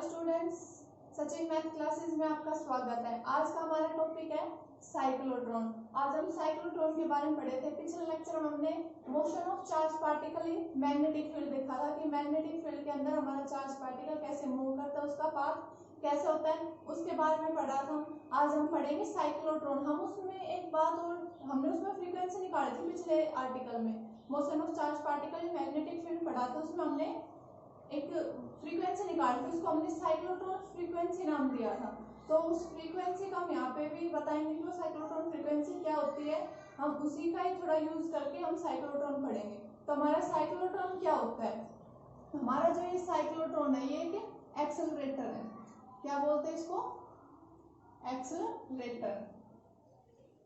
Students, Sachin math classes में आपका स्वागत है। आज का हमारा टॉपिक है साइक्लोट्रॉन। आज हम साइक्लोट्रॉन के बारे में पढ़े थे। पिछले लेक्चर में हमने motion of charge particle in magnetic field देखा था कि मैग्नेटिक फील्ड के अंदर हमारा चार्ज पार्टिकल कैसे मूव करता है, उसका पाथ कैसे होता है, उसके बारे में पढ़ा था। आज हम पढ़ेंगे साइक्लोट्रॉन। हम उसमें एक बात और हमने उसमें फ्रीक्वेंसी निकाली थी पिछले आर्टिकल में। Motion of charge particle in magnetic field पढ़ा था, उसमें हमने एक फ्रीक्वेंसी निकाली थी, उसको हमने साइक्लोट्रॉन फ्रीक्वेंसी नाम दिया था। तो उस फ्रीक्वेंसी का हम यहाँ पे भी बताएंगे कि वो साइक्लोट्रॉन फ्रीक्वेंसी क्या होती है। हम उसी का ही थोड़ा यूज करके हम साइक्लोट्रॉन पढ़ेंगे। तो हमारा साइक्लोट्रॉन क्या होता है? हमारा जो ये साइक्लोट्रॉन है ये एक एक्सेलरेटर है। क्या बोलते हैं इसको? एक्सेलरेटर।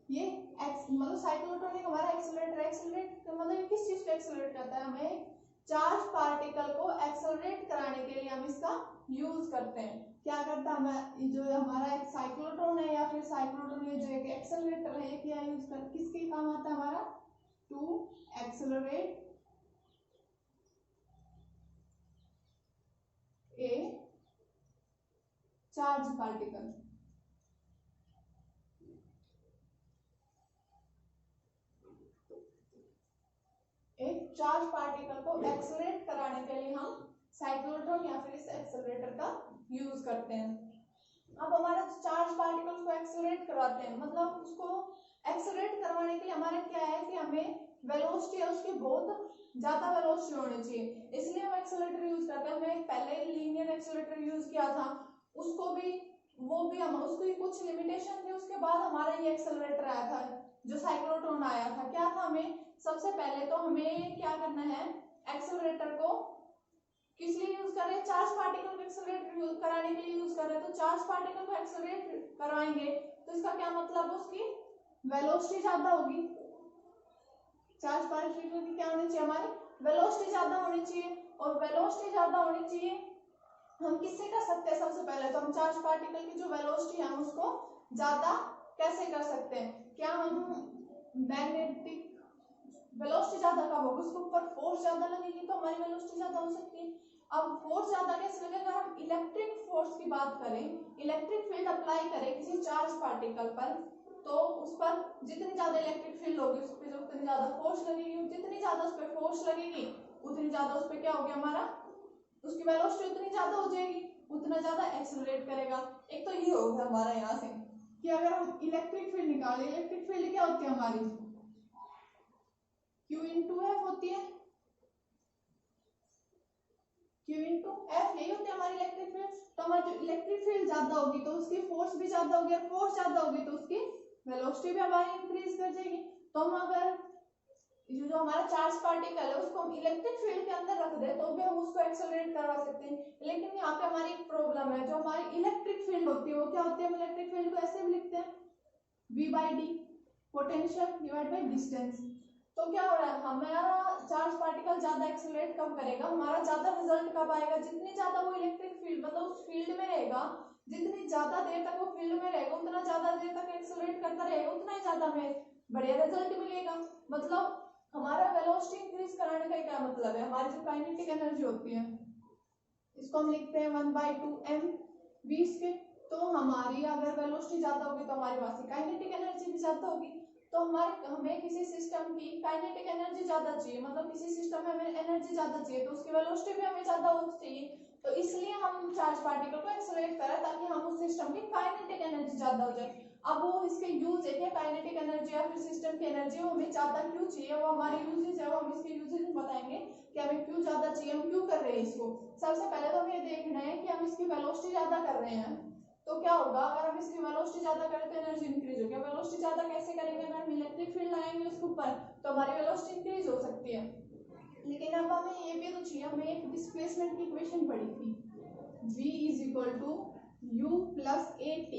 ये मतलब साइक्लोट्रॉन एक हमारा एक्सेलरेटर। एक्सेलरेट मतलब किस चीज को एक्सेलरेट करता है? हमें चार्ज पार्टिकल को एक्सेलरेट कराने के लिए हम इसका यूज करते हैं। क्या करता है हमें जो हमारा एक साइक्लोट्रॉन है या फिर साइक्लोट्रॉन ये जो एक एक्सेलरेटर है, क्या यूज कर किसके काम आता है हमारा? To accelerate a charge particle. एक चार्ज पार्टिकल को एक्सेलरेट कराने के लिए हम साइक्लोट्रॉन या फिर इस एक्सेलरेटर का यूज करते हैं। अब हमारा चार्ज पार्टिकल को एक्सेलरेट करवाते हैं, मतलब उसको एक्सेलरेट करवाने के लिए हमारा क्या है कि हमें वेलोसिटी है उसकी बहुत ज्यादा वेलोसिटी होनी चाहिए, इसलिए हम एक्सेलरेटर यूज करते हैं। हमने पहले लीनियर एक्सेलरेटर यूज किया था, उसको भी हम उसकी कुछ लिमिटेशन थी। उसके बाद हमारा ये एक्सेलरेटर आया था जो साइक्लोट्रॉन आया था। क्या था? हमें सबसे पहले तो हमें क्या करना है, एक्सेलरेटर को किस लिए यूज कर रहे हैं? चार्ज पार्टिकल को एक्सेलरेट कराने के लिए यूज कर रहे हैं। तो चार्ज पार्टिकल को एक्सेलरेट करवाएंगे तो इसका क्या मतलब है? उसकी वेलोसिटी ज्यादा होगी। चार्ज पार्टिकल की क्या होनी चाहिए? हमारी वेलोसिटी ज्यादा होनी चाहिए। और वेलोसिटी ज्यादा होनी चाहिए हम किससे कर सकते हैं? सबसे पहले तो हम चार्ज पार्टिकल की जो वेलोसिटी है हम उसको ज्यादा कैसे कर सकते हैं? क्या हम मैग्नेटिक वेलोसिटी ज्यादा कब होगी? उसके ऊपर फोर्स ज्यादा लगेगी तो हमारी वेलोसिटी ज्यादा हो सकती है। अब फोर्स ज्यादा कैसे लगेगा? अगर हम इलेक्ट्रिक फोर्स की बात करें, इलेक्ट्रिक फील्ड अप्लाई करें किसी चार्ज पार्टिकल पर, तो उस पर जितनी ज्यादा इलेक्ट्रिक फील्ड होगी उस पर उतनी ज्यादा फोर्स लगेगी। जितनी ज्यादा उस पर फोर्स लगेगी उतनी ज्यादा उस पर क्या होगी? हमारा उसकी वेलोसिटी उतनी ज्यादा हो जाएगी, उतना ज्यादा एक्सेलरेट करेगा। एक तो ये होगा हमारा यहाँ से कि अगर हम इलेक्ट्रिक फील्ड निकालें, इलेक्ट्रिक फील्ड क्या होती है हमारी? Q इंटू एफ होती है। Q इंटू एफ यही होती है हमारी इलेक्ट्रिक फील्ड। तो हमारी जो इलेक्ट्रिक फील्ड ज्यादा होगी तो उसकी फोर्स भी ज्यादा होगी, और फोर्स ज्यादा होगी तो उसकी वेलोसिटी भी हमारी इंक्रीज कर जाएगी। तो हम अगर जो हमारा चार्ज पार्टिकल है उसको हम इलेक्ट्रिक फील्ड के अंदर रख दे तो भी हम उसको एक्सेलरेट करवा सकते हैं। लेकिन यहाँ पे हमारी एक प्रॉब्लम है, जो हमारी इलेक्ट्रिक फील्ड होती है वो क्या होती है? हम इलेक्ट्रिक फील्ड को ऐसे भी लिखते हैं V/D, potential divide by distance. तो क्या हो रहा है? हमारा चार्ज पार्टिकल ज्यादा एक्सेलरेट कब करेगा? हमारा ज्यादा रिजल्ट कब आएगा? जितनी ज्यादा वो इलेक्ट्रिक फील्ड मतलब उस फील्ड में रहेगा, जितनी ज्यादा देर तक वो फील्ड में रहेगा उतना ज्यादा देर तक एक्सेलरेट करता रहेगा, उतना ही ज्यादा हमें बढ़िया रिजल्ट मिलेगा। मतलब हमारा वेलोसिटी इंक्रीज कराने का क्या मतलब है? हमारी जो काइनेटिक एनर्जी होती है इसको हम लिखते हैं 1/2 mv²। तो हमारी अगर वेलोसिटी ज्यादा होगी तो हमारी वहां से काइनेटिक एनर्जी भी ज्यादा होगी। तो हमें किसी सिस्टम की काइनेटिक एनर्जी ज्यादा चाहिए, मतलब किसी सिस्टम में हमें एनर्जी ज्यादा चाहिए तो उसकी वेलोसिटी भी हमें ज्यादा होनी चाहिए। तो इसलिए हम चार्ज पार्टिकल को एक्सेलरेट करें ताकि हम उस सिस्टम की काइनेटिक एनर्जी ज्यादा हो जाए। अब वो इसके यूज है क्या? काइनेटिक एनर्जी या फिर सिस्टम की एनर्जी वो हमें ज्यादा क्यों चाहिए, वो हमारे यूजेज है, वो हम इसके यूजेज बताएंगे कि हमें क्यों ज्यादा चाहिए, हम क्यों कर रहे हैं इसको। सबसे पहले तो हमें देखना है कि हम इसकी वेलोसिटी ज्यादा कर रहे हैं तो क्या होगा? अगर हम इसकी वेलोसिटी ज्यादा करें तो एनर्जी इंक्रीज होगी। वेलोसिटी ज्यादा कैसे करेंगे? अगर हम इलेक्ट्रिक फील्ड लगाएंगे उसके ऊपर तो हमारी वेलोसिटी इंक्रीज हो सकती है। लेकिन अब हमें ये भी तो चाहिए, हमें एक डिस्प्लेसमेंट की इक्वेशन पढ़ी थी, v = u + at।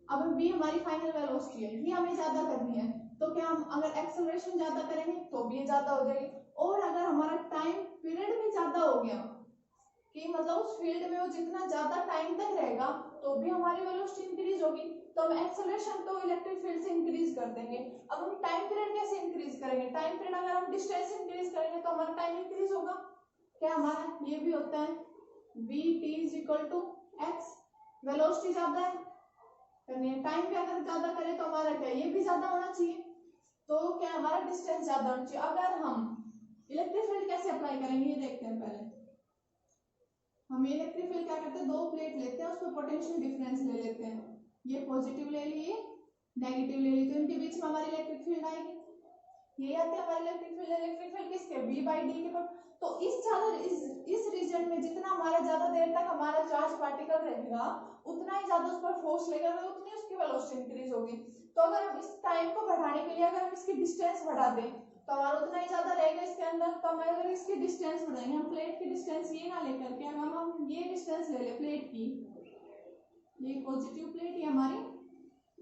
अब v हमारी फाइनल वेलोसिटी है, ये हमें ज्यादा करनी है। तो क्या हम अगर एक्सेलरेशन ज्यादा करेंगे तो भी ये ज्यादा हो जाएगी, और अगर हमारा टाइम पीरियड भी ज्यादा हो गया कि मतलब उस फील्ड में वो जितना ज्यादा टाइम तक रहेगा तो भी हमारी वेलोसिटी इंक्रीज होगी। तो हम एक्सेलरेशन तो इलेक्ट्रिक फील्ड से इंक्रीज कर देंगे। अब हम टाइम पीरियड कैसे इंक्रीज करेंगे? टाइम पीरियड अगर हम डिस्टेंस इंक्रीज करेंगे तो हमारा टाइम इंक्रीज होगा। क्या हमारा ये भी होता है vt = वेलोसिटी ज्यादा है करनी है, टाइम भी अगर ज्यादा करे तो हमारा क्या ये भी ज्यादा होना चाहिए, तो क्या हमारा डिस्टेंस ज्यादा होना चाहिए। अगर हम इलेक्ट्रिक फील्ड कैसे अप्लाई करेंगे ये देखते हैं। पहले हम इलेक्ट्रिक फील्ड क्या करते हैं, दो प्लेट लेते हैं, उसमें पोटेंशियल डिफरेंस ले लेते हैं, ये पॉजिटिव ले लिए नेगेटिव ले ली, तो इनके बीच में हमारी इलेक्ट्रिक फील्ड आएगी, ये आती है हमारी इलेक्ट्रिक फील्ड। इलेक्ट्रिक फील्ड किसके, बी बाई डी के पर। तो इस रीजन में जितना हमारा ज्यादा देर तक हमारा चार्ज पार्टिकल रहेगा उतना ही ज्यादा उस पर फोर्स लगेगा, उतनी उसकी वेलोसिटी इंक्रीज होगी। तो अगर हम इस टाइम को बढ़ाने के लिए अगर हम इसकी डिस्टेंस बढ़ा दें तो हमारा उतना ही ज्यादा रहेगा इसके अंदर। तो हम अगर इसकी डिस्टेंस बढ़ाएंगे, हम प्लेट की डिस्टेंस ये ना लेकर के अगर हम ये डिस्टेंस ले ले प्लेट की, ये पॉजिटिव प्लेट ये हमारी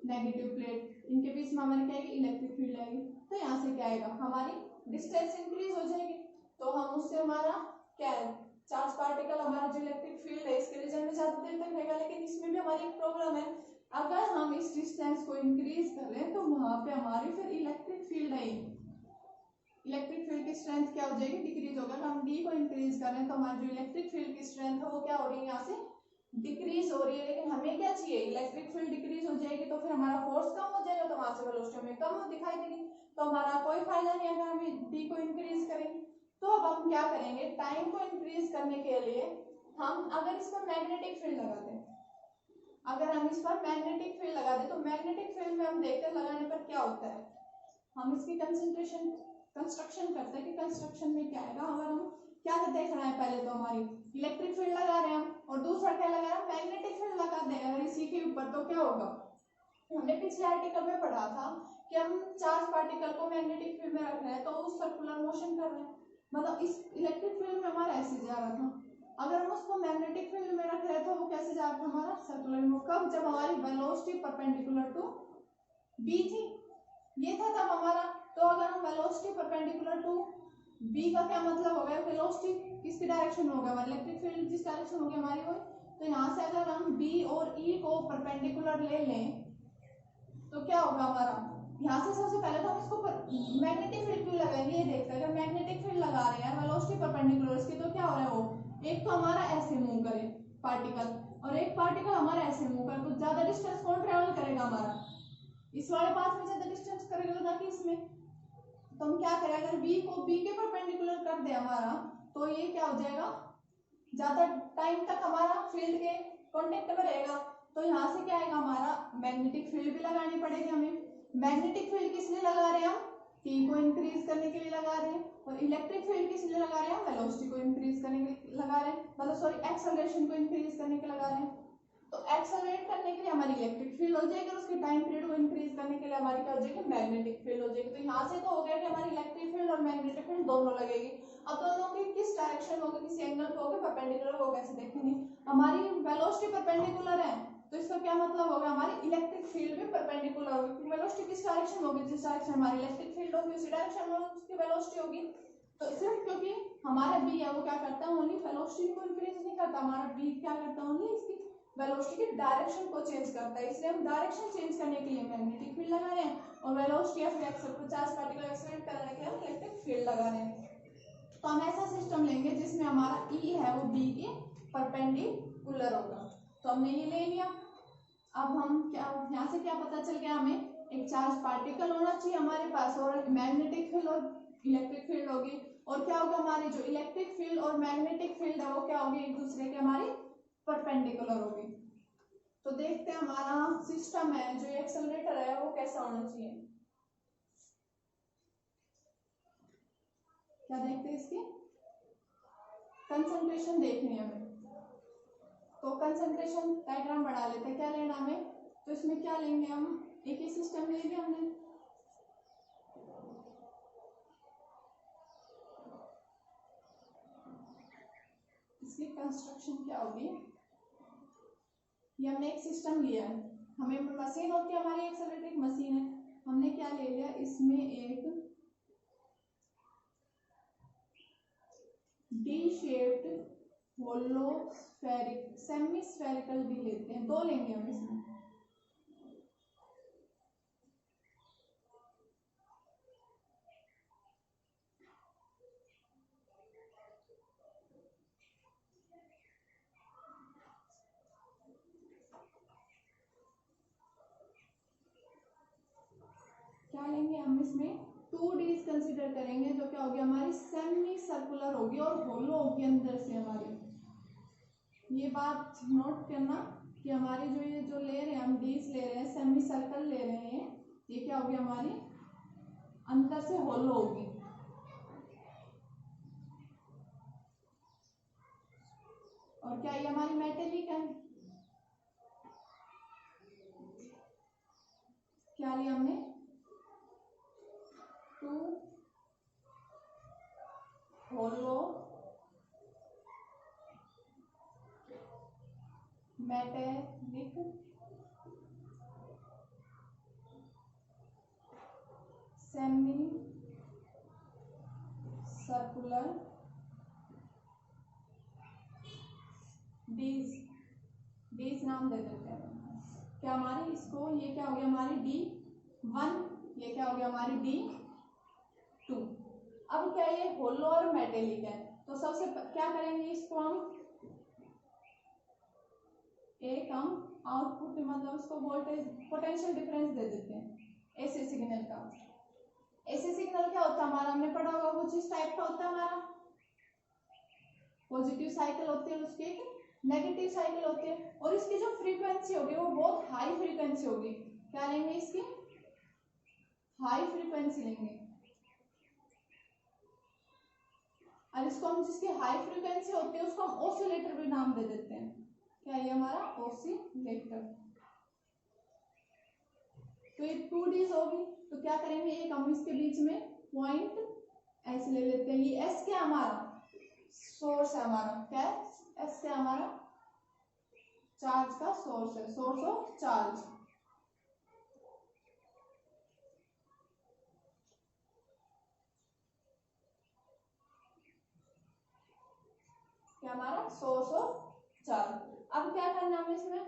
नेगेटिव प्लेट, इनके बीच में हमारी क्या आएगी, इलेक्ट्रिक फील्ड आएगी। तो यहाँ से क्या आएगा, हमारी डिस्टेंस इंक्रीज हो जाएगी, तो हम उससे हमारा क्या है, चार्ज पार्टिकल हमारा जो इलेक्ट्रिक फील्ड है इसके रीजन में ज्यादा देर तक रहेगा। लेकिन इसमें भी हमारी एक प्रॉब्लम है, अगर हम इस डिस्टेंस को इंक्रीज करें तो वहां पे हमारी फिर इलेक्ट्रिक फील्ड आएगी, इलेक्ट्रिक फील्ड की स्ट्रेंथ क्या हो जाएगी, डिक्रीज होगा। अगर हम डी को इंक्रीज करें तो हमारी जो इलेक्ट्रिक फील्ड की स्ट्रेंथ है वो क्या हो रही है, यहाँ से डिक्रीज हो रही है। लेकिन हमें क्या चाहिए, इलेक्ट्रिक फील्ड डिक्रीज हो जाएगी तो फिर हमारा फोर्स कम हो जाएगा, तो वहां से वेलोसिटी हमें कम दिखाई देगी, तो हमारा कोई फायदा नहीं अगर हम डी को इंक्रीज करेंगे। तो अब हम क्या करेंगे, टाइम को इंक्रीज करने के लिए हम अगर इस पर मैग्नेटिक फील्ड लगा दें, अगर हम इस पर मैग्नेटिक फील्ड लगा दें तो मैग्नेटिक फील्ड में हम देखते हैं लगाने पर क्या होता है, हम इसकी कंसंट्रेशन कंस्ट्रक्शन करते हैं कि कंस्ट्रक्शन में क्या आएगा। अगर हम क्या देखना है, पहले तो हमारी इलेक्ट्रिक फील्ड लगा रहे हैं हम, और दूसरा क्या लगा रहे हैं, मैग्नेटिक फील्ड लगा दें अगर इसी के ऊपर, तो क्या होगा, हमने पिछले आर्टिकल में पढ़ा था कि हम चार्ज पार्टिकल को मैग्नेटिक फील्ड में रख रहे हैं तो उस सर्कुलर मोशन कर रहे हैं, मतलब इस इलेक्ट्रिक फील्ड में हमारा ऐसे जा रहा था, अगर हम उसको मैग्नेटिक फील्ड में रख रहे थे तो वो कैसे जा रहा था, हमारा सर्कुलर मूव। कब, जब हमारी वेलोसिटी परपेंडिकुलर टू बी थी, ये था तब हमारा। तो अगर हम वेलोसिटी परपेंडिकुलर टू बी का क्या मतलब हो गया, वेलोसिटी किसकी डायरेक्शन में होगा, हमारी इलेक्ट्रिक फील्ड जिस डायरेक्शन होगी हमारी वो, तो यहाँ से अगर हम बी और ई को परपेंडिकुलर ले लें तो क्या होगा हमारा, यहाँ से सबसे पहले तो हम इसको मैग्नेटिक फील्ड क्यों लगाएंगे ये देखते हैं। अगर मैग्नेटिक फील्ड लगा रहे हैं वेलोसिटी परपेंडिकुलर इसकी, तो क्या हो रहा है, वो एक तो हमारा ऐसे मूव करे पार्टिकल और एक पार्टिकल हमारा ऐसे मूव करे, तो ज्यादा डिस्टेंस कौन ट्रेवल करेगा, हमारा इस वाले पाथ में ज्यादा डिस्टेंस करेगा ना कि इसमें। तो हम क्या करें, अगर बी को बी के परपेंडिकुलर कर दे हमारा, तो ये क्या हो जाएगा, ज्यादा टाइम तक हमारा फील्ड के कांटेक्ट में रहेगा। तो यहाँ से क्या आएगा, हमारा मैग्नेटिक फील्ड भी लगानी पड़ेगी हमें। मैग्नेटिक फील्ड किस लिए लगा रहे हैं हम, टी को इंक्रीज करने के लिए लगा रहे हैं, और इलेक्ट्रिक फील्ड किस लिए लगा रहे हैं, वेलोसिटी को इंक्रीज करने के लिए लगा रहे हैं, मतलब सॉरी एक्सेलरेशन को इंक्रीज करने के लिए लगा रहे हैं। तो एक्सेलरेट करने के लिए हमारी इलेक्ट्रिक फील्ड हो जाएगी और उसके टाइम पीरियड को इंक्रीज करने के लिए हमारी क्या हो जाएगी, मैग्नेटिक फील्ड हो जाएगी। तो यहाँ से तो हो गया कि हमारी इलेक्ट्रिक फील्ड और मैग्नेटिक फील्ड दोनों लगेगी। अब दोनों की किस डायरेक्शन होगी, किस एंगल पे होगी, परपेंडिकुलर, वो कैसे देखेंगे, हमारी वेलोसिटी परपेंडिकुलर है तो इसका क्या मतलब होगा, हमारी इलेक्ट्रिक फील्ड भी परपेंडिकुलर होगी। वेलोसिटी किस डायरेक्शन होगी, जिस डायरेक्शन हमारी इलेक्ट्रिक फील्ड होगी उसी डायरेक्शन में उसकी वेलोसिटी होगी। तो सिर्फ क्योंकि हमारा बी है वो क्या करता है, ओनली वेलोसिटी को इंक्रीज नहीं करता, हमारा बी क्या करता है, ओनली इसकी वेलोसिटी की डायरेक्शन को चेंज करता है, इसलिए हम डायरेक्शन चेंज करने के लिए मैग्नेटिक फील्ड लगा रहे हैं, और वेलोसिटी या फिर चार्ज पार्टिकल एक्सेलरेट कराने के लिए हम इलेक्ट्रिक फील्ड लगा रहे हैं। तो हम ऐसा सिस्टम लेंगे जिसमें हमारा ई है वो बी के परपेंडिकुलर होगा। तो हमने ये ले लिया। अब हम क्या, यहाँ से क्या पता चल गया हमें, एक चार्ज पार्टिकल होना चाहिए हमारे पास, और मैग्नेटिक फील्ड और इलेक्ट्रिक फील्ड होगी, और क्या होगा, हमारी जो इलेक्ट्रिक फील्ड और मैग्नेटिक फील्ड है वो क्या होगी, एक दूसरे के हमारी परपेंडिकुलर होगी। तो देखते हैं हमारा सिस्टम है जो एक्सेलरेटर है वो कैसा होना चाहिए, क्या देखते हैं, इसकी कंसंट्रेशन देखनी है हमें। तो कंसंट्रेशन डायग्राम बढ़ा लेते हैं, क्या लेना हमें, तो इसमें क्या लेंगे हम, एक ही सिस्टम ले लिया हमने, इसकी कंस्ट्रक्शन क्या होगी, ये हमने एक सिस्टम लिया है, हमें मशीन होती है हमारी एक्सेलरेटिंग मशीन है, हमने क्या ले लिया, इसमें एक डी शेप्ड होलो स्फेरिक सेमी स्फेरिकल भी लेते हैं, दो लेंगे हम इसमें। क्या लेंगे हम इसमें 2Ds कंसीडर करेंगे, जो क्या होगी हमारी सेमी सर्कुलर होगी और होलो होगी अंदर से हमारी। ये बात नोट करना कि हमारी जो ये जो ले रहे हैं हम Ds ले रहे हैं, सेमी सर्कल ले रहे हैं, ये क्या होगी हमारी अंदर से होलो होगी। और क्या ये हमारी मेटेलिक है, क्या लिया हमने 2 होलो मेटेलिक सेमी सर्कुलर डीज नाम दे देते हैं क्या हमारी इसको, ये क्या हो गया हमारी D1, ये क्या हो गया हमारी D2। अब क्या ये होलो और मेटेलिक है, तो सबसे क्या करेंगे इसको हम एक हम आउटपुट मतलब इसको वोल्टेज पोटेंशियल डिफरेंस दे देते हैं एसी सिग्नल का। एसी सिग्नल क्या होता है हमारा, हमने पढ़ा होगा कुछ इस टाइप का होता है हमारा, पॉजिटिव साइकिल होती है, उसकी एक नेगेटिव साइकिल होती है, और इसकी जो फ्रीक्वेंसी होगी वो बहुत हाई फ्रीक्वेंसी होगी। क्या लेंगे इसकी हाई फ्रीक्वेंसी लेंगे, और इसको हम जिसकी हाई फ्रीक्वेंसी होती है उसको हम ऑसिलेटर भी नाम दे देते हैं। क्या ये हमारा ऑसिलेटर। तो ये 2Ds होगी, तो क्या करेंगे एक हम इसके बीच में पॉइंट ऐसे ले लेते हैं। ये S क्या हमारा सोर्स है, हमारा क्या है S क्या हमारा चार्ज का सोर्स है, सोर्स ऑफ चार्ज। क्या हमारा सोर्स ऑफ चार्ज। अब क्या करना है इसमें,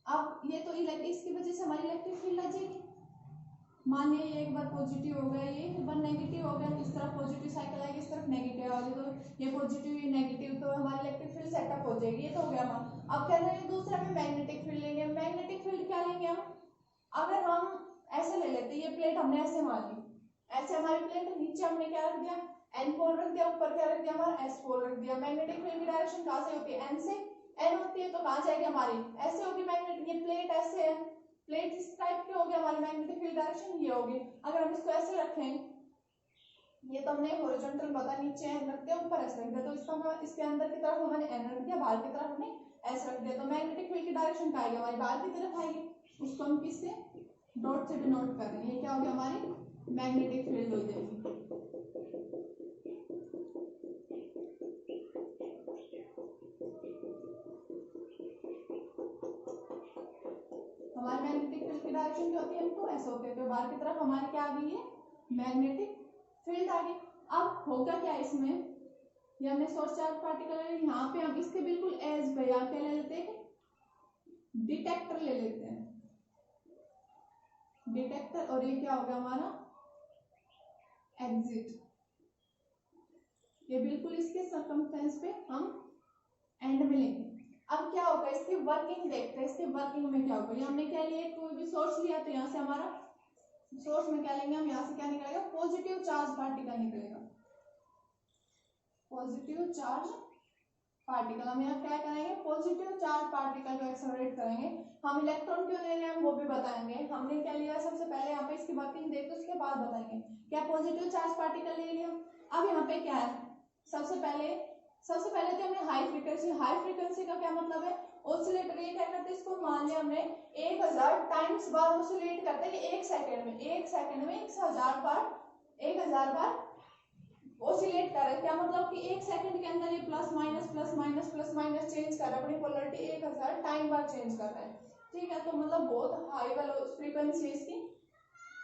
अब ये तो इसकी वजह से हमारी इलेक्ट्रिक फील्ड आ जाएगी। मान लीजिए ये एक बार पॉजिटिव हो गया, ये एक बार नेगेटिव हो गया, इस तरफ पॉजिटिव साइकिल आएगी, इस तरफ नेगेटिव आएगी, तो ये पॉजिटिव ये नेगेटिव, तो हमारी इलेक्ट्रिक फील्ड सेटअप हो जाएगी। ये तो हो गया हमारा। अब क्या करेंगे दूसरा में मैग्नेटिक फील्ड लेंगे। मैग्नेटिक फील्ड क्या लेंगे हम, अगर हम ऐसे ले लेते, ये प्लेट हमने ऐसे मान ली, ऐसे हमारी प्लेट, नीचे हमने क्या रख दिया N पोल रख दिया, ऊपर क्या रख दिया हमारा S पोल रख दिया। मैग्नेटिक फील्ड की डायरेक्शन कहाँ से होती है N से, N होती है, तो कहाँ जाएगी हमारी ऐसे होगी मैग्नेटिक। ये प्लेट ऐसे है, प्लेट इस टाइप की होगी, हमारी मैग्नेटिक फील्ड डायरेक्शन ये होगी। अगर हम इसको ऐसे रखें, ये तो हमने हॉरिजॉन्टल पता नीचे N रख दिया, ऊपर S रख दिया, तो इसका इसके अंदर की तरफ हमने N रख दिया, बाहर की तरफ हमने S रख दिया, तो मैग्नेटिक फील्ड की डायरेक्शन कहाँ आएगी हमारी बाहर की तरफ आएगी। उसको हम किससे डॉट से डिनोट कर रहे हैं, ये क्या होगी हमारी मैग्नेटिक फील्ड हो जाएगी। हमारे मैग्नेटिक फील्ड की डायरेक्शन क्या होती है, हमको ऐसे होते हैं, तो बाहर की तरफ हमारी क्या आ गई है मैग्नेटिक फील्ड आ गई। अब होगा क्या इसमें, ये हमने सोर्स चार्ज पार्टिकल है, यहाँ पे हम इसके बिल्कुल एज पे या क्या ले लेते हैं डिटेक्टर ले लेते हैं, डिटेक्टर, और ये क्या होगा हमारा एग्जिट। ये बिल्कुल इसके सर्कमस्टेंस पे हम एंड में लेंगे। अब क्या होगा इसकी वर्किंग देखते हैं, इसके वर्किंग में क्या होगा। ये हमने क्या लिया, कोई भी सोर्स लिया, तो यहाँ से हमारा सोर्स में क्या लेंगे हम, यहाँ से क्या निकलेगा पॉजिटिव चार्ज पार्टिकल निकलेगा, पॉजिटिव चार्ज पार्टिकल। हम यहाँ क्या करेंगे पॉजिटिव चार्ज पार्टिकल को एक्सेलरेट करेंगे। हम इलेक्ट्रॉन क्यों ले रहे हैं वो भी बताएंगे। हमने क्या लिया सबसे पहले, यहाँ पे इसकी वर्किंग देखते उसके बाद बताएंगे। क्या पॉजिटिव चार्ज पार्टिकल ले लिया। अब यहाँ पे क्या है, सबसे पहले तो हमने हाई फ्रीक्वेंसी का क्या मतलब है, ऑसिलेटर ये क्या करते हैं, इसको मान लिया हमने 1000 टाइम्स बार ऑसिलेट करते हैं, एक सेकंड में 1000 बार ऑसिलेट कर रहे हैं। क्या मतलब कि एक सेकंड के अंदर ये प्लस माइनस चेंज कर रहा है, अपनी पोलरिटी 1000 टाइम बार चेंज कर रहा है। ठीक है, तो मतलब बहुत हाई फ्रीक्वेंसी है इसकी।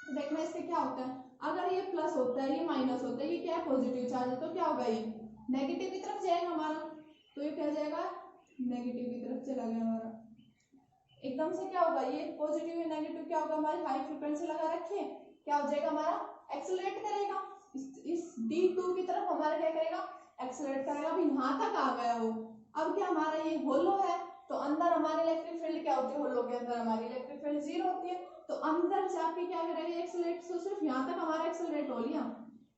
तो देखना इससे क्या होता है, अगर ये प्लस होता है ये माइनस होता है, ये क्या है पॉजिटिव चार्ज है, तो क्या होगा ये नेगेटिव की तरफ जाएगा हमारा, तो ये क्या जाएगा नेगेटिव की तरफ चला गया हमारा। एकदम से क्या होगा, ये पॉजिटिव या नेगेटिव क्या होगा, हमारी हाई फ्रीक्वेंसी लगा रखी है, क्या हो जाएगा हमारा एक्सेलरेट करेगा, इस D2 की तरफ हमारा क्या करेगा एक्सेलरेट करेगा। अभी यहाँ तक आ गया वो, अब क्या हमारा ये होलो है, तो अंदर हमारी इलेक्ट्रिक फील्ड क्या होती है, होलो के अंदर हमारी इलेक्ट्रिक फील्ड 0 होती है। तो अंदर जाके क्या करेगा एक्सेलरेट, तो सिर्फ यहाँ तक हमारा एक्सेलरेट हो लिया,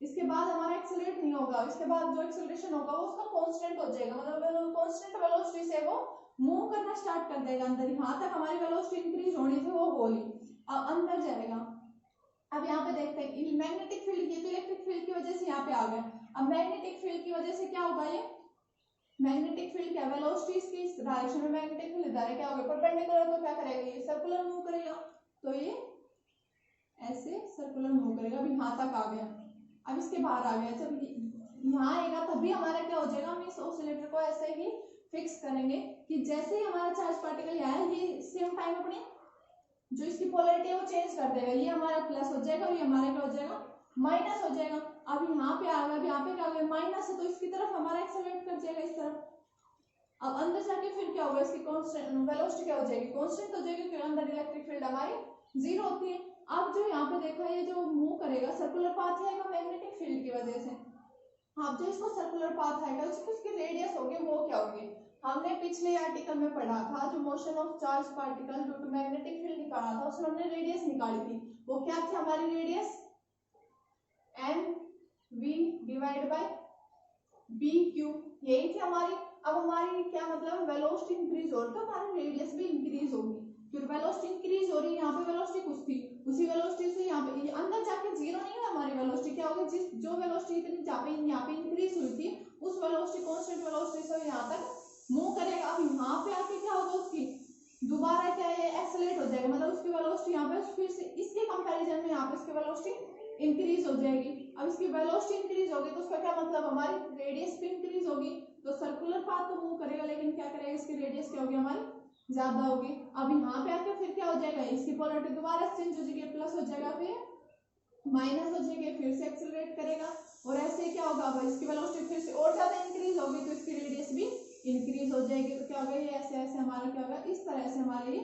इसके बाद हमारा एक्सेलरेट नहीं होगा, इसके बाद जो एक्सेलरेशन होगा वो उसका कांस्टेंट हो जाएगा, मतलब कांस्टेंट वेलोसिटी से वो मूव करना स्टार्ट कर देगा अंदर। यहाँ तक हमारी वेलोसिटी इंक्रीज होनी थी वो हो ली, अब अंदर जाएगा। अब यहाँ पे देखते हैं मैग्नेटिक फील्ड, ये तो इलेक्ट्रिक फील्ड की वजह से यहाँ पे आ गया। अब मैग्नेटिक फील्ड की वजह से क्या होगा, ये मैग्नेटिक फील्ड क्या वेलोसिटी इसकी इस डायरेक्शन में, मैग्नेटिक फील्ड इधर है, क्या होगा परपेंडिकुलर, तो क्या करेगा ये सर्कुलर मूव करेगा, तो ये ऐसे सर्कुलर मूव करेगा। अब यहाँ तक आ गया, अब इसके बाहर आ गया, जब यहाँ आएगा तभी हमारा क्या हो जाएगा, हम इस ऑसिलेटर को ऐसे ही फिक्स करेंगे कि जैसे ही हमारा चार्ज पार्टिकल आया ये सेम टाइम अपनी जो इसकी पोलैरिटी है वो चेंज कर देगा, ये हमारा प्लस हो जाएगा और ये हमारा क्या हो जाएगा माइनस हो जाएगा। अब यहाँ पे आ गया, अब यहाँ पे क्या होगा माइनस है, तो इसकी तरफ हमारा एक्सेलरेट कर जाएगा इस तरफ। अब अंदर जाके फिर क्या होगा, इसकी कांस्टेंट वेलोसिटी क्या हो जाएगी, कांस्टेंट हो जाएगी, क्योंकि अंदर इलेक्ट्रिक फील्ड हमारी 0 होती है। अब जो यहाँ पे देखा ये जो मूव करेगा सर्कुलर पाथ आएगा मैग्नेटिक फील्ड की वजह से। अब जो इसको सर्कुलर पाथ आएगा उसकी रेडियस होगी वो क्या होगी, हमने पिछले आर्टिकल में पढ़ा था जो motion of charge particle due to magnetic field निकाला था, उसमें हमने रेडियस निकाली थी, वो क्या थी हमारी radius M V divide by B Q, यही थी हमारी। अब हमारी क्या मतलब वेलोसिटी इंक्रीज हो रही तो हमारी रेडियस भी इंक्रीज होगी, क्योंकि वेलोसिटी इंक्रीज हो रही है, यहाँ पे वेलोसिटी कुछ थी, उसी वेलोसिटी से यहाँ पे अंदर जाके 0 नहीं है हमारी वेलोसिटी, क्या होगी जिस जो वेलोसिटी इतनी यहाँ पे इंक्रीज हुई थी उस वेलोसिटी कांस्टेंट वेलोसिटी से यहाँ तक मूव करेगा। अब यहाँ पे आके क्या होगा उसकी दोबारा क्या ये एक्सेलरेट हो जाएगा, मतलब उसकी वेलोसिटी यहाँ पे फिर से इसके कंपैरिजन में यहाँ पे इसकी वेलोसिटी इंक्रीज हो जाएगी। अब इसकी वेलोसिटी इंक्रीज होगी तो उसका क्या मतलब हमारी रेडियस भी इंक्रीज होगी, तो सर्कुलर पाथ तो मूव करेगा लेकिन क्या करेगा इसकी रेडियस क्या होगी हमारी ज्यादा होगी। अब यहाँ पे आके फिर क्या हो जाएगा इसकी पोलैरिटी दोबारा चेंज हो जाएगी, प्लस हो जाएगा फिर माइनस हो जाएगी, फिर से एक्सेलरेट करेगा और ऐसे क्या होगा अब इसकी वेलोसिटी फिर से और ज्यादा इंक्रीज होगी तो इसकी रेडियस भी इंक्रीज हो जाएगी। तो क्या होगा ये ऐसे ऐसे हमारा क्या होगा इस तरह से हमारे ये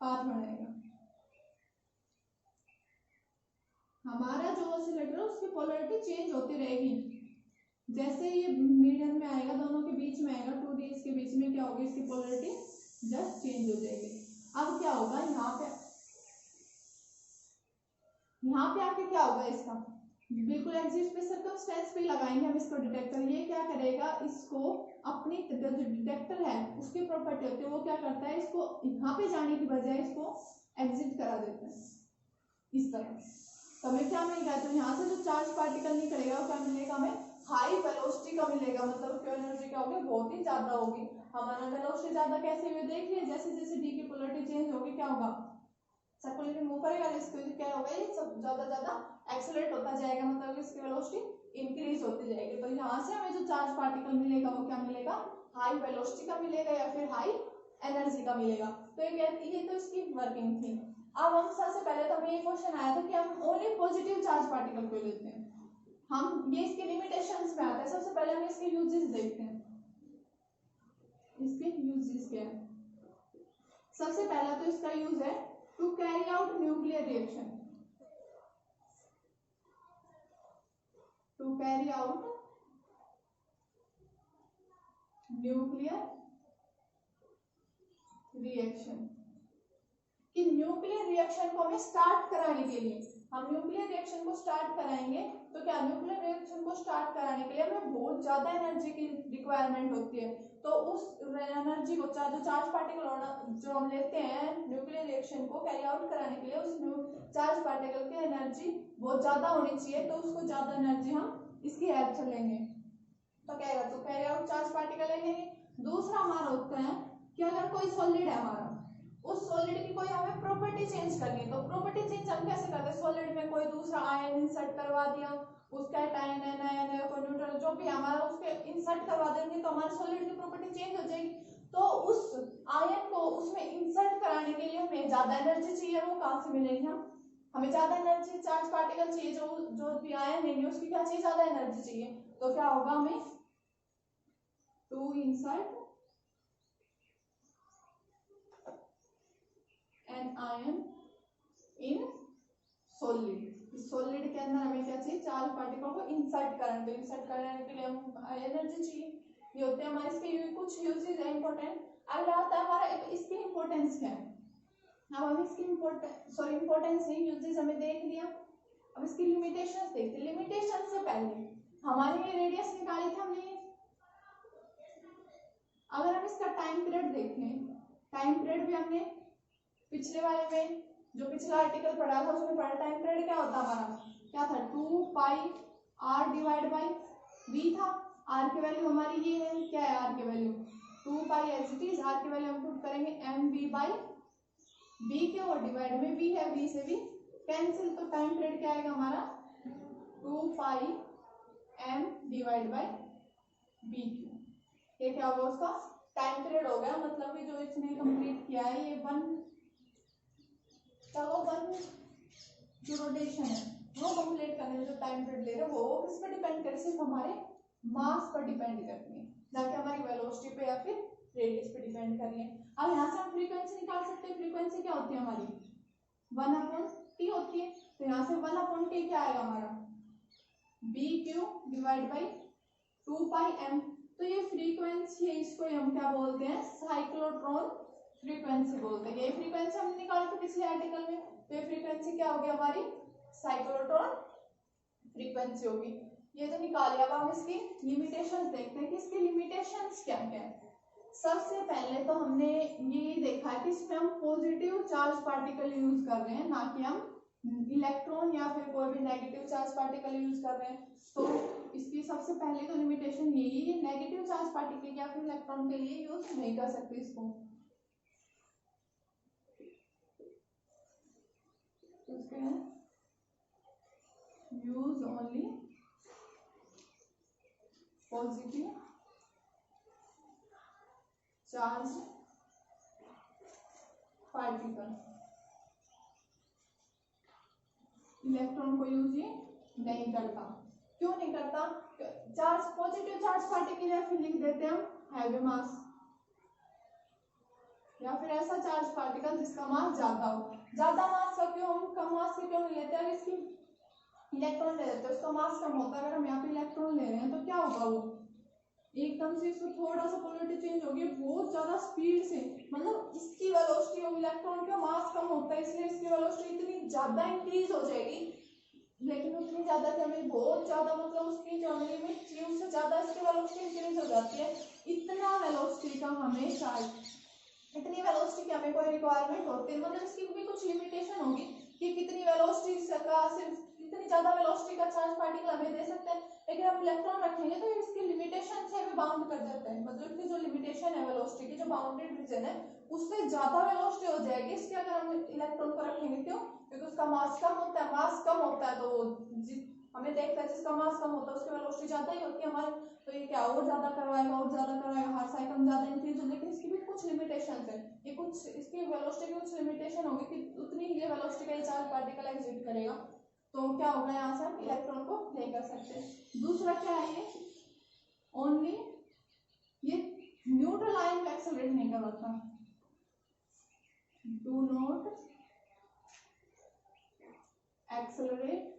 पाथ बनेगा। हमारा जो ऑसिलेटर है उसकी पोलैरिटी चेंज होती रहेगी, जैसे ये मीडियम में आएगा दोनों के बीच में आएगा 2D इसके बीच में क्या होगी इसकी पोलैरिटी जस्ट चेंज हो जाएगी। अब क्या होगा यहाँ पे आके क्या होगा इसका बिल्कुल एग्जिट पे सर्कमस्टेंस पे लगाएंगे हम इसको डिटेक्टर, ये क्या करेगा इसको अपनी जो डिटेक्टर है उसकी प्रॉपर्टी होती है वो क्या करता है इसको यहाँ पे जाने की बजाय इसको एग्जिट करा देता है इस तरह। तो हमें क्या मिलेगा, तो यहाँ से जो चार्ज पार्टिकल निकलेगा वो क्या मिलेगा हमें हाई वेलोसिटी का मिलेगा, मतलब उसकी एनर्जी क्या होगी बहुत ही ज्यादा होगी। हमारा वेलोसिटी ज्यादा कैसे हुए देखिए, जैसे जैसे डी की पोलैरिटी चेंज होगी क्या होगा सर्कुलर मूव करेगा, इसको क्या होगा ये सब ज्यादा एक्सेलरेट होता जाएगा, मतलब इसकी वेलोसिटी इंक्रीज होती जाएगी। तो यहाँ से हमें जो चार्ज पार्टिकल मिलेगा वो क्या मिलेगा हाई वेलोसिटी का मिलेगा या फिर हाई एनर्जी का मिलेगा। तो ये तो इसकी वर्किंग थी। अब हम सबसे पहले तो हमें ये क्वेश्चन आया था कि हम ओनली पॉजिटिव चार्ज पार्टिकल को लेते हैं, हम ये इसके लिमिटेशंस में आते हैं। सबसे पहले हम इसके यूजेस देखते हैं, इसके यूजेस क्या है। सबसे पहला तो इसका यूज है to carry out nuclear reaction, to carry out nuclear reaction, कि न्यूक्लियर रिएक्शन को हमें स्टार्ट कराने के लिए हम न्यूक्लियर रिएक्शन को स्टार्ट कराएंगे, तो क्या न्यूक्लियर रिएक्शन को स्टार्ट कराने के लिए हमें बहुत ज्यादा एनर्जी की रिक्वायरमेंट होती है। तो उस एनर्जी को जो चार्ज पार्टिकल जो हम लेते हैं न्यूक्लियर रिएक्शन को कैरी आउट कराने के लिए उस चार्ज पार्टिकल की एनर्जी बहुत ज्यादा होनी चाहिए, तो उसको ज्यादा एनर्जी हम इसकी हेल्प से लेंगे। तो क्या है तो कैरी आउट चार्ज पार्टिकल ले लेंगे। दूसरा हमारा होता है कि अगर कोई सॉलिड है हमारा, उस सॉलिड की कोई हमें प्रॉपर्टी चेंज करनी है, तो प्रॉपर्टी चेंज हम कैसे करते हैं, सॉलिड में कोई दूसरा आयन इंसर्ट करवा दिया, उसका कैटायन एनायन है कोई न्यूट्रल जो भी हमारा उसके इंसर्ट करवा देंगे तो हमारे सॉलिड की प्रॉपर्टी चेंज हो जाएगी। तो उस आयन को उसमें इंसर्ट कराने के लिए हमें ज्यादा एनर्जी चाहिए, वो कहां से मिलेगी हमें ज्यादा एनर्जी चार्ज पार्टिकल चाहिए, जो भी आयन लेंगे उसकी क्या चाहिए ज्यादा एनर्जी चाहिए। तो क्या होगा हमें to insert an ion in solid, solid के अंदर हमें क्या चाहिए चार्ज पार्टिकल को इंसर्ट करने, तो इंसर्ट करने के लिए हम एनर्जी चाहिए। ये होते हैं हमारे इसके कुछ यूजेस है इंपॉर्टेंट। अगला आता है हमारा इसकी इंपॉर्टेंस क्या है। अब हम इसकी इंपॉर्टेंस नहीं, यूजेस हमें देख लिया। अब इसकी लिमिटेशंस देखते हैं। लिमिटेशन से पहले हमारी ये रेडियस निकाली थी हमने। अगर हम इसका टाइम पीरियड देखें, टाइम पीरियड भी हमने पिछले वाले में जो पिछला आर्टिकल पढ़ा था उसमें पढ़ा। टाइम पीरियड क्या होता हमारा, क्या था, 2 pi R divide by V था। आर की वैल्यू हमारी ये है, क्या है आर की value 2 pi as it is. R की वैल्यू हम पुट करेंगे एम वी बाई बी के, और डिवाइड में वी है, वी से भी कैंसिल। तो टाइम पीरियड क्या आएगा हमारा 2 pi M divide by B Q. ये क्या होगा उसका टाइम पीरियड हो गया। मतलब कि जो इसने कंप्लीट किया है ये वन जो रोटेशन है वो कंप्लीट करने में जो टाइम पीरियड ले रहे हैं वो किस पर डिपेंड करे, सिर्फ हमारे मास पर डिपेंड करती है, जाके हमारी वेलोसिटी पे या फिर रेडियस पे डिपेंड कर रही है। अब यहाँ से हम फ्रीक्वेंसी निकाल सकते हैं। फ्रीक्वेंसी क्या होती है हमारी 1/t होती है। तो यहाँ से 1/t क्या आएगा हमारा B Q divide by 2 pi M. तो ये फ्रीक्वेंसी है, इसको हम क्या बोलते हैं साइक्लोट्रॉन फ्रीक्वेंसी बोलते हैं। ये फ्रीक्वेंसी हमने निकाली थी पिछले आर्टिकल में। तो ये फ्रीक्वेंसी क्या होगी हमारी साइक्लोट्रॉन फ्रीक्वेंसी होगी। ये तो निकाली। अब हम इसकी लिमिटेशंस देखते हैं कि इसकी लिमिटेशंस क्या क्या है। सबसे पहले तो हमने ये देखा है कि इसमें हम पॉजिटिव चार्ज पार्टिकल यूज कर रहे हैं, ना कि हम इलेक्ट्रॉन या फिर कोई भी नेगेटिव चार्ज पार्टिकल यूज कर रहे हैं। तो इसकी सबसे पहले तो लिमिटेशन यही है, नेगेटिव चार्ज पार्टिकल या फिर इलेक्ट्रॉन के लिए यूज नहीं कर सकते इसको। Use only positive charge particle, electron को यूज ही नहीं करता। क्यों नहीं करता, चार्ज पॉजिटिव चार्ज पार्टिकल या फिर लिख देते हैं हम हैवी मास, या फिर ऐसा चार्ज पार्टिकल जिसका मास ज्यादा हो। ज्यादा मास का क्यों, हम कम मास के क्यों नहीं लेते हैं, इसकी इलेक्ट्रॉन ले लेते हैं उसका मास कम होता है। अगर हम यहाँ पे इलेक्ट्रॉन ले रहे हैं तो क्या होगा, वो एकदम से इसको थोड़ा सा पोलरिटी चेंज होगी बहुत ज्यादा स्पीड से, मतलब इसकी वेलोसिटी और इलेक्ट्रॉन का मास कम होता है इसलिए इसकी वेलोसिटी इतनी ज्यादा इंक्रीज हो जाएगी, लेकिन उतनी ज्यादा कि हमें बहुत ज्यादा मतलब उसकी जो लिमिट थी उससे ज्यादा इसकी वेलोसिटी इंक्रीज हो जाती है। इतना वेलोसिटी का हमें चार्ज, इतनी वेलोसिटी की हमें कोई रिक्वायरमेंट होती है, मतलब इसकी भी कुछ लिमिटेशन होगी कि कितनी वेलोसिटी का, सिर्फ इतनी ज्यादा वेलोसिटी का चार्ज पार्टिकल हमें दे सकते हैं। लेकिन हम इलेक्ट्रॉन रखेंगे तो इसकी लिमिटेशन से हमें बाउंड कर देते हैं, मतलब इसकी जो लिमिटेशन है वेलोसिटी की, जो बाउंडेड रीजन है उससे ज्यादा वेलोसिटी हो जाएगी इसकी अगर हम इलेक्ट्रॉन को रखेंगे। क्यों, क्योंकि उसका मास कम होता है। मास कम होता है तो हमें देखता है जिसका मास कम होता है उसकी वेलोसिटी ज्यादा ही होती है हमारे। तो ये क्या और ज्यादा करवाएगा और ज्यादा करवाएगा, हर साइकिल में ज्यादा इंक्रीज हो। लेकिन इसकी भी कुछ लिमिटेशन है, ये कुछ इसकी वेलोसिटी की कुछ लिमिटेशन होगी कि उतनी ही वेलोसिटी का ये चार्ज पार्टिकल एग्जिट करेगा। तो क्या होगा, यहाँ से हम इलेक्ट्रॉन को नहीं कर सकते। दूसरा क्या है, ये ओनली ये न्यूट्रल आयन को एक्सेलरेट नहीं करवाता। Do not accelerate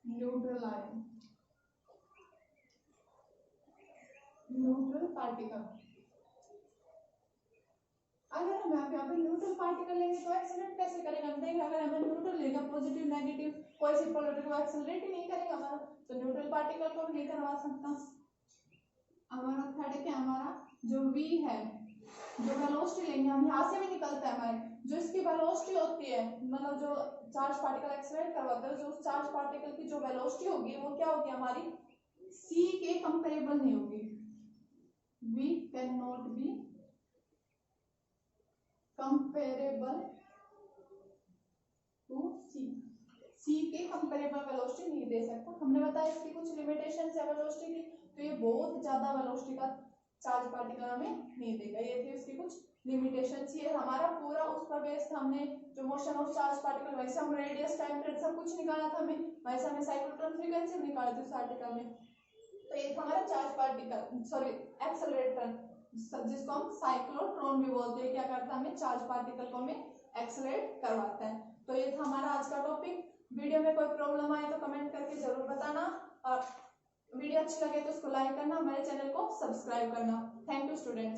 neutral ion, neutral particle. अगर हम यहाँ पे न्यूट्रल पार्टिकल लेंगे तो एक्सेलरेट कैसे करेगा, हम देखेंगे अगर हमें न्यूट्रल लेगा पॉजिटिव नेगेटिव कोई सी पोलरिटी को एक्सेलरेट ही नहीं करेगा हमारा, तो न्यूट्रल पार्टिकल को नहीं करवा सकता। हमारा थर्ड क्या, हमारा जो v है, जो वेलोसिटी लेंगे हम यहाँ से भी निकलता है हमारे, जो इसकी वेलोसिटी होती है, मतलब जो चार्ज पार्टिकल एक्सेलरेट करवाता है, जो उस चार्ज पार्टिकल की जो वेलोसिटी होगी वो क्या होगी हमारी c के कंपेरेबल नहीं होगी। v can not be comparable to c के कंपेरेबल वेलोसिटी नहीं दे सकता। हमने बताया इसकी कुछ लिमिटेशंस है वेलोसिटी की, तो ये बहुत ज्यादा वेलोसिटी का चार्ज पार्टिकल हमें नहीं देगा। ये थी इसकी कुछ लिमिटेशंस। ये हमारा पूरा उस पर बेस था, हमने जो मोशन ऑफ चार्ज पार्टिकल, वैसे हम रेडियस टाइम पीरियड सब कुछ निकाला था हमें, वैसे हमने साइक्लोट्रॉन फ्रीक्वेंसी भी निकाली थी उस आर्टिकल में। तो ये था हमारा चार्ज पार्टिकल, सॉरी एक्सेलरेटर, जिसको हम साइक्लोट्रॉन भी बोलते हैं। क्या करता है, हमें चार्ज पार्टिकल को हमें एक्सेलरेट करवाता है। तो ये था हमारा आज का टॉपिक। वीडियो में कोई प्रॉब्लम आए तो कमेंट करके जरूर बताना, और वीडियो अच्छी लगे तो उसको लाइक करना, हमारे चैनल को सब्सक्राइब करना। Thank you student.